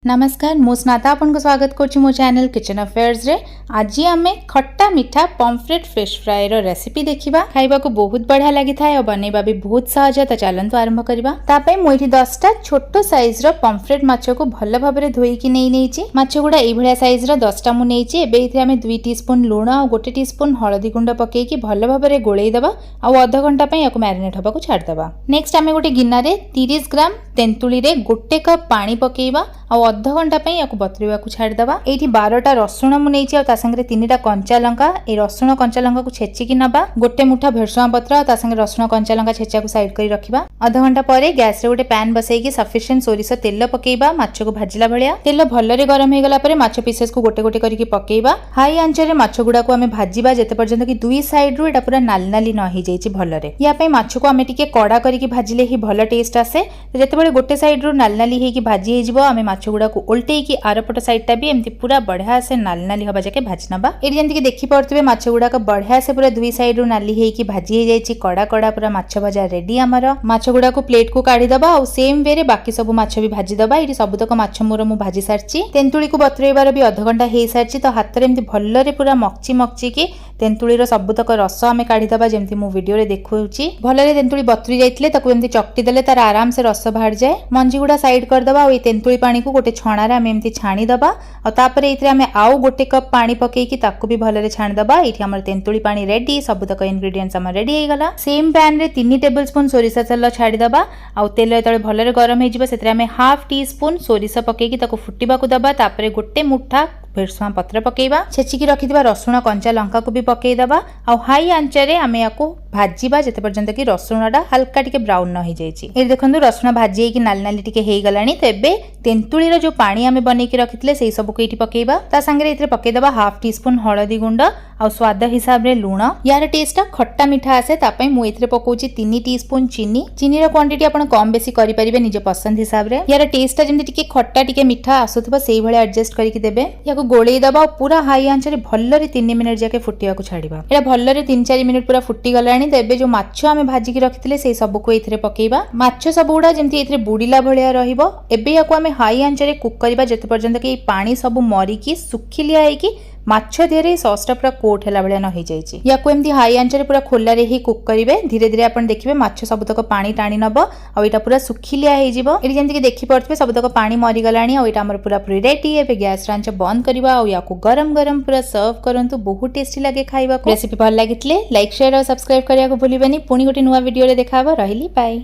नमस्कार मु स्नाता आपन को स्वागत करछु मो चैनल किचन अफेयर्स रे। आज आमे खट्टा मीठा पॉम्फ्रेट फिश फ्राई रो रेसिपी देखिबा। खाइबा को बहुत बढ़िया लागि थाए और बनेबा भी बहुत सहज। त चलंतु आरंभ करबा। तापे मु एठी 10टा छोटो साइज रो पॉम्फ्रेट माछ को भल्ल भाबरे धोई कि नेछि। माछ गुडा एई भलिया साइज रो 10टा मु नेछि। एबे इथे आमे 2 टीस्पून लूण और 1 टीस्पून हळदी गुंड पके कि भल्ल भाबरे गोळेई दबा और आधा घंटा पई याको मैरिनेट होबा को छाड दबा। नेक्स्ट आमे गोटे गिन्ना रे 30 ग्राम तेंतुली रे 1 कप पानी पकेइबा और आधा घंटा पई याको बतरेबा को छाड दबा। एठी 12टा रसुण मु नेछि और ता संगे 3टा कंचा लंका। ए रसुण कंचा लंका को छेची कि नबा। गोटे मुठा भेरसुआ पत्र और ता संगे रसुण कंचा लंका छेचा को साइड करी रखिबा। आधा घंटा परे गैस रे गोटे पैन बसई कि सफिशिएंट सोरिष तेल पकेइबा। माछ को भाजिला भलिया तेल भल्लरे गरम हे गला परे माछ पीसेस को गोटे गोटे करिकि पकेइबा। हाई आंच रे माछ गुडा को हमें भाजिबा जेते पर्यंत कि दुई साइड रो एटा पूरा नाली नाली न ही जाईछि भल्लरे। या पई माछ को हमें टिके कड़ा करिकि भाजिले ही भल्ल टेस्ट आसे। जेते बळे गोटे साइड रो नाली नाली हे कि भाजी हे जिवो हमें माछ गुडा को उल्टे कि आरपट साइड टा भी एमती पूरा बढ़िया से नाली नाली हबा जाके भाजी नबा। एरी जेंति कि देखि परतबे माछ गुडा का बढ़िया से पूरा दुई साइड रो नाली हे कि भाजी हे जाईछि। कड़ा कड़ा पूरा माछ भजा रेडी हमर। माछ गुडा को प्लेट को काढी दबा और सेम वे रे बाकी सब माछ भी भाजी दबा। एरी सबतक माछ मोर मु भाजी सारछि। तेंतुली को बतरेबार भी आधा घंटा हे सारछि। तो हाथ रे एमती भल्ल रे पूरा मक्ची मक्ची कि तेंतुली रो सबतक रस हमें काढी दबा जेमती मु वीडियो रे देखौछि। भल्ल रे तेंतुली बतरी जाइतले ताको एमती चकटी देले तार आराम से रस बाहर जाए। मंजी गुडा साइड कर दबा और ए तेंतुली पानी को गोटे छणा रे हमें एमती छाणी दबा और तापरे इथरे हमें आउ गोटे कप पानी पके कि ताको भी भल्ल रे छाणी दबा। एठी हमर तेंतुली पानी रेडी। सबतक इंग्रेडिएंट्स हमर रेडी हे गला। सेम पैन रे 3 टेबलस्पून सोरिष तेल छाडी दबा और तेल एतळे भल्ल रे गरम हे जिवो सेतरे हमें हाफ टीस्पून सोरिष पके कि ताको फुटिबा को दबा। तापरे गोटे मुठा भेरसुआ पत्र पकेइबा। छेचिकी रखिथिबा रसुण कंचा लंका को भी पकेइ दबा और हाई आंच रे हमें याको भाजीबा जेते पर्यंत कि रसुणडा हल्का टिके ब्राउन न हो जाइछि। ए देखंतु रसुण भाजी हे कि नाली नाली टिके हे गलानी। तो एबे तेंतुली रो जो पानी हमें बनै कि रखितले सेही सब को एठी पकेइबा। ता संगे इथरे पकेइ दबा हाफ टीस्पून हळदी गुंड और स्वाद हिसाब रे लूण। यार टेस्ट खट्टा मीठा आसे ता पई मु इथरे पकोछि 3 टीस्पून चीनी। चीनी रो क्वांटिटी आपण कम बेसी करि परिबे निज पसंद हिसाब रे। यार टेस्ट जेमति टिके खट्टा टिके मीठा आसुथबो सेही भले एडजस्ट करिकि देबे। याको गोळेई दबा और पूरा हाई आंच रे भल्ल रे 3 मिनिट जाके फुटिया को छाडीबा। एटा भल्ल रे 3-4 मिनिट पूरा फुटी गलानी। तो एबे जो माछ हमें भाजी की रखितले सेही सब को इथरे पकेइबा। माछ सब गुडा जेमति इथरे बुडीला भलिया रहिबो। एबे याको हमें हाई आंच रे कुक करिबा जेते पर्यंत कि पानी सब मरी कि सुखिलिया हे कि माछ देरे सॉसटा पूरा कोट हैला भलिया न हो जाईछि। याको एमती हाई आंच रे पूरा खोला रे ही कुक करिवे। धीरे धीरे आपण देखिबे माछ सबतक पानी टाणी नबो और एटा पूरा सुखिलिया हे जिवो। एरी जेमति कि देखि परतबे सबतक पानी मरी गलानी और एटा हमर पूरा पूरी रेडी। एबे गैस आंच बंद करबा और याको गरम गरम पूरा सर्व करंतु। बहुत टेस्टी लागे खाइबा को। रेसिपी भल लागितले लाइक शेयर और सब्सक्राइब करिया को भूलिबेनी। पुनी गोटे नुवा वीडियो रे देखाबो। रहिली बाय।